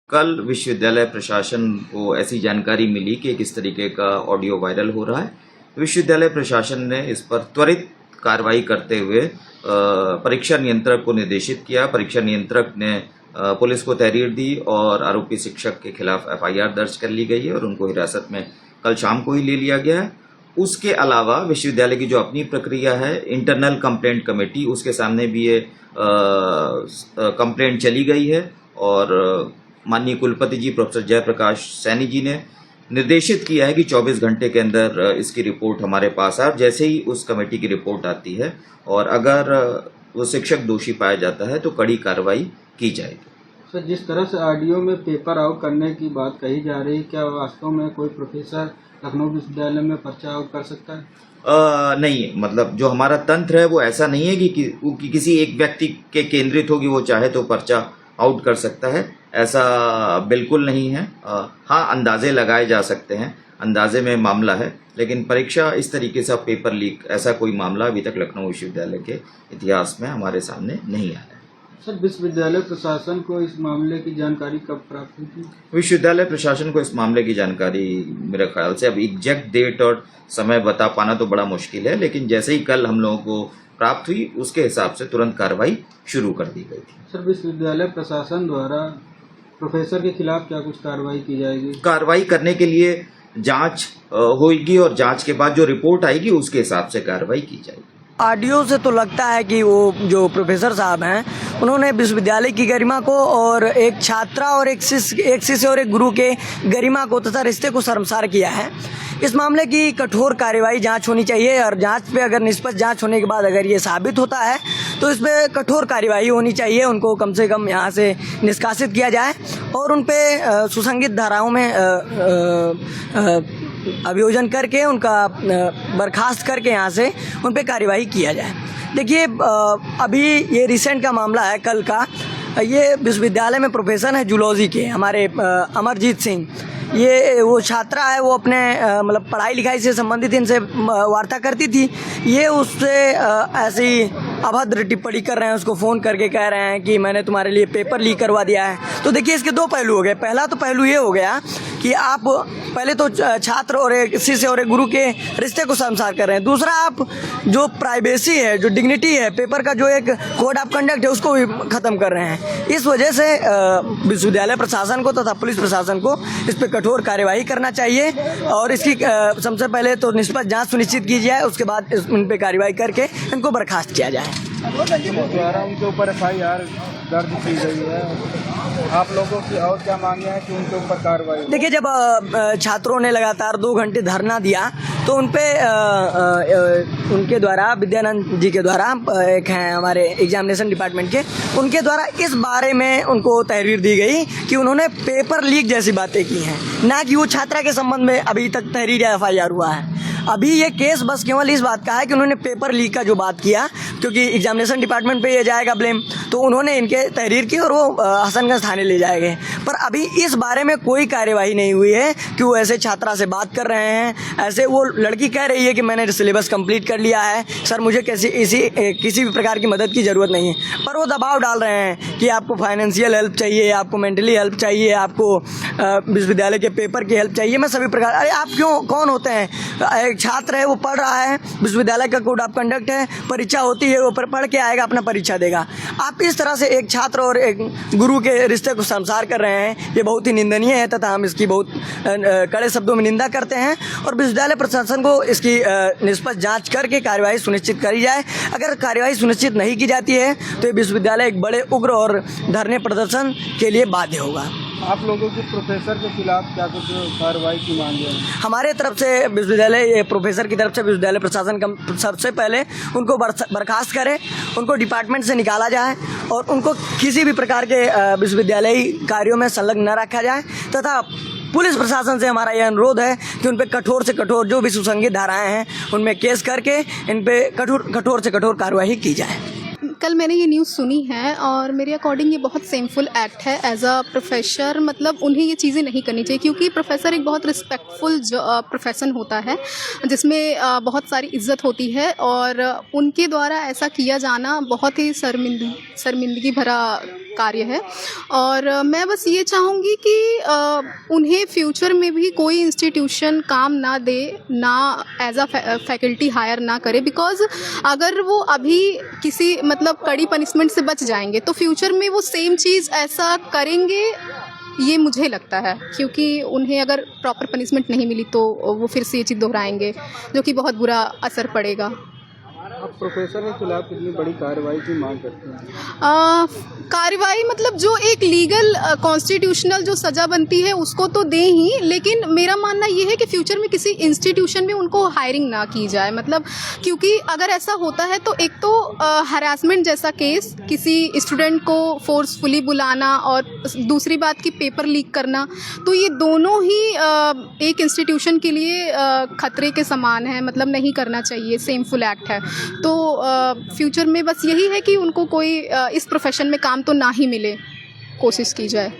कल विश्वविद्यालय प्रशासन को ऐसी जानकारी मिली कि किस तरीके का ऑडियो वायरल हो रहा है। विश्वविद्यालय प्रशासन ने इस पर त्वरित कार्रवाई करते हुए परीक्षा नियंत्रक को निर्देशित किया। परीक्षा नियंत्रक ने पुलिस को तहरीर दी और आरोपी शिक्षक के खिलाफ एफआईआर दर्ज कर ली गई है और उनको हिरासत में कल शाम को ही ले लिया गया है। उसके अलावा विश्वविद्यालय की जो अपनी प्रक्रिया है, इंटरनल कंप्लेंट कमेटी, उसके सामने भी ये कंप्लेंट चली गई है और माननीय कुलपति जी प्रोफेसर जयप्रकाश सैनी जी ने निर्देशित किया है कि 24 घंटे के अंदर इसकी रिपोर्ट हमारे पास आए। जैसे ही उस कमेटी की रिपोर्ट आती है और अगर वो शिक्षक दोषी पाया जाता है तो कड़ी कार्रवाई की जाएगी। सर, जिस तरह से ऑडियो में पेपर आउट करने की बात कही जा रही है, क्या वास्तव में कोई प्रोफेसर लखनऊ विश्वविद्यालय में पर्चा आउट कर सकता है? नहीं, मतलब जो हमारा तंत्र है वो ऐसा नहीं है कि किसी एक व्यक्ति के केंद्रित होगी, वो चाहे तो पर्चा आउट कर सकता है, ऐसा बिल्कुल नहीं है। हाँ, अंदाजे लगाए जा सकते हैं, अंदाजे में मामला है, लेकिन परीक्षा इस तरीके से पेपर लीक, ऐसा कोई मामला अभी तक लखनऊ विश्वविद्यालय के इतिहास में हमारे सामने नहीं आया है। सर, विश्वविद्यालय प्रशासन को इस मामले की जानकारी कब प्राप्त हुई थी? विश्वविद्यालय प्रशासन को इस मामले की जानकारी मेरे ख्याल से अब एग्जैक्ट डेट और समय बता पाना तो बड़ा मुश्किल है, लेकिन जैसे ही कल हम लोगों को प्राप्त हुई उसके हिसाब से तुरंत कार्रवाई शुरू कर दी गई थी। सर, विश्वविद्यालय प्रशासन द्वारा प्रोफेसर के खिलाफ क्या कुछ कार्रवाई की जाएगी? कार्रवाई करने के लिए जांच होगी और जांच के बाद जो रिपोर्ट आएगी उसके हिसाब से कार्रवाई की जाएगी। ऑडियो से तो लगता है कि वो जो प्रोफेसर साहब हैं उन्होंने विश्वविद्यालय की गरिमा को और एक छात्रा और एक शिष्य और एक गुरु के गरिमा को तथा रिश्ते को शर्मसार किया है। इस मामले की कठोर कार्रवाई जांच होनी चाहिए और जांच पे अगर निष्पक्ष जांच होने के बाद अगर ये साबित होता है तो इस पे कठोर कार्रवाई होनी चाहिए। उनको कम से कम यहाँ से निष्कासित किया जाए और उन पे सुसंगत धाराओं में अभियोजन करके उनका बर्खास्त करके यहाँ से उन पे कार्रवाई किया जाए। देखिए, अभी ये रिसेंट का मामला है कल का। ये विश्वविद्यालय में प्रोफेसर है जूलॉजी के, हमारे अमरजीत सिंह। ये वो छात्रा है, वो अपने मतलब पढ़ाई लिखाई से संबंधित इनसे वार्ता करती थी। ये उससे ऐसी अभद्र टिप्पणी कर रहे हैं, उसको फ़ोन करके कह रहे हैं कि मैंने तुम्हारे लिए पेपर लीक करवा दिया है। तो देखिए, इसके दो पहलू हो गए। पहला तो पहलू ये हो गया कि आप पहले तो छात्र और एक शिष्य और एक गुरु के रिश्ते को शर्मसार कर रहे हैं। दूसरा, आप जो प्राइवेसी है, जो डिग्निटी है, पेपर का जो एक कोड ऑफ कंडक्ट है, उसको भी ख़त्म कर रहे हैं। इस वजह से विश्वविद्यालय प्रशासन को तथा पुलिस प्रशासन को इस पर कठोर कार्यवाही करना चाहिए और इसकी सबसे पहले तो निष्पक्ष जांच सुनिश्चित की जाए, उसके बाद इन पर कार्रवाई करके इनको बर्खास्त किया जाए। द्वारा उनके ऊपर एफआईआर दर्ज की गई है, आप लोगों की और क्या मांगे हैं कि उनके ऊपर कार्रवाई? देखिए, जब छात्रों ने लगातार 2 घंटे धरना दिया तो उन पे उनके द्वारा, विद्यानंद जी के द्वारा, एक हैं हमारे एग्जामिनेशन डिपार्टमेंट के, उनके द्वारा इस बारे में उनको तहरीर दी गई कि उन्होंने पेपर लीक जैसी बातें की हैं, ना कि वो छात्रा के संबंध में अभी तक तहरीर या एफआईआर हुआ है। अभी ये केस बस केवल इस बात का है कि उन्होंने पेपर लीक का जो बात किया, क्योंकि एग्जामिनेशन डिपार्टमेंट पे ये जाएगा ब्लेम, तो उन्होंने इनके तहरीर की और वो हसनगंज थाने ले जाएंगे। पर अभी इस बारे में कोई कार्यवाही नहीं हुई है कि वो ऐसे छात्रा से बात कर रहे हैं। ऐसे वो लड़की कह रही है कि मैंने सिलेबस कंप्लीट कर लिया है सर, मुझे किसी भी प्रकार की मदद की ज़रूरत नहीं है। पर वो दबाव डाल रहे हैं कि आपको फाइनेंशियल हेल्प चाहिए, आपको मेंटली हेल्प चाहिए, आपको विश्वविद्यालय के पेपर की हेल्प चाहिए। मैं सभी प्रकार, अरे आप कौन होते हैं? एक छात्र है, वो पढ़ रहा है, विश्वविद्यालय का कोड ऑफ कंडक्ट है, परीक्षा होती है, वो पढ़ के आएगा, अपना परीक्षा देगा। आप इस तरह से एक छात्र और एक गुरु के रिश्ते को शर्मसार कर रहे हैं, ये बहुत ही निंदनीय है तथा हम इसकी बहुत कड़े शब्दों में निंदा करते हैं और विश्वविद्यालय प्रशासन को इसकी निष्पक्ष जांच करके कार्यवाही सुनिश्चित करी जाए। अगर कार्यवाही सुनिश्चित नहीं की जाती है तो ये विश्वविद्यालय एक बड़े उग्र और धरने प्रदर्शन के लिए बाध्य होगा। आप लोगों के प्रोफेसर के खिलाफ क्या कुछ कार्रवाई की मांग है? हमारे तरफ से विश्वविद्यालय प्रोफेसर की तरफ से विश्वविद्यालय प्रशासन का सबसे पहले उनको बर्खास्त करे, उनको डिपार्टमेंट से निकाला जाए और उनको किसी भी प्रकार के विश्वविद्यालयी कार्यों में संलग्न न रखा जाए तथा पुलिस प्रशासन से हमारा यह अनुरोध है कि उन पे कठोर से कठोर जो भी सुसंगत धाराएं हैं उनमें केस करके इन पे कठोर से कठोर कार्रवाई की जाए। कल मैंने ये न्यूज़ सुनी है और मेरे अकॉर्डिंग ये बहुत सेमफुल एक्ट है। एज अ प्रोफेसर मतलब उन्हें ये चीज़ें नहीं करनी चाहिए, क्योंकि प्रोफेसर एक बहुत रिस्पेक्टफुल प्रोफेशन होता है जिसमें बहुत सारी इज्जत होती है और उनके द्वारा ऐसा किया जाना बहुत ही शर्मिंदगी भरा कार्य है। और मैं बस ये चाहूँगी कि उन्हें फ्यूचर में भी कोई इंस्टीट्यूशन काम ना दे, ना एज अ फैकल्टी हायर ना करे, बिकॉज अगर वो अभी किसी मतलब कड़ी पनिशमेंट से बच जाएंगे तो फ्यूचर में वो सेम चीज़ ऐसा करेंगे, ये मुझे लगता है। क्योंकि उन्हें अगर प्रॉपर पनिशमेंट नहीं मिली तो वो फिर से ये चीज़ दोहराएंगे, जो कि बहुत बुरा असर पड़ेगा। आप प्रोफेसर के खिलाफ इतनी बड़ी कार्रवाई की मांग करते हैं? कार्रवाई मतलब जो एक लीगल कॉन्स्टिट्यूशनल जो सज़ा बनती है उसको तो दें ही, लेकिन मेरा मानना ये है कि फ्यूचर में किसी इंस्टीट्यूशन में उनको हायरिंग ना की जाए। मतलब क्योंकि अगर ऐसा होता है तो एक तो हरासमेंट जैसा केस, किसी स्टूडेंट को फोर्सफुली बुलाना, और दूसरी बात कि पेपर लीक करना, तो ये दोनों ही एक इंस्टीट्यूशन के लिए खतरे के समान है। मतलब नहीं करना चाहिए, सेमफुल एक्ट है। तो फ्यूचर में बस यही है कि उनको कोई इस प्रोफेशन में काम तो ना ही मिले, कोशिश की जाए।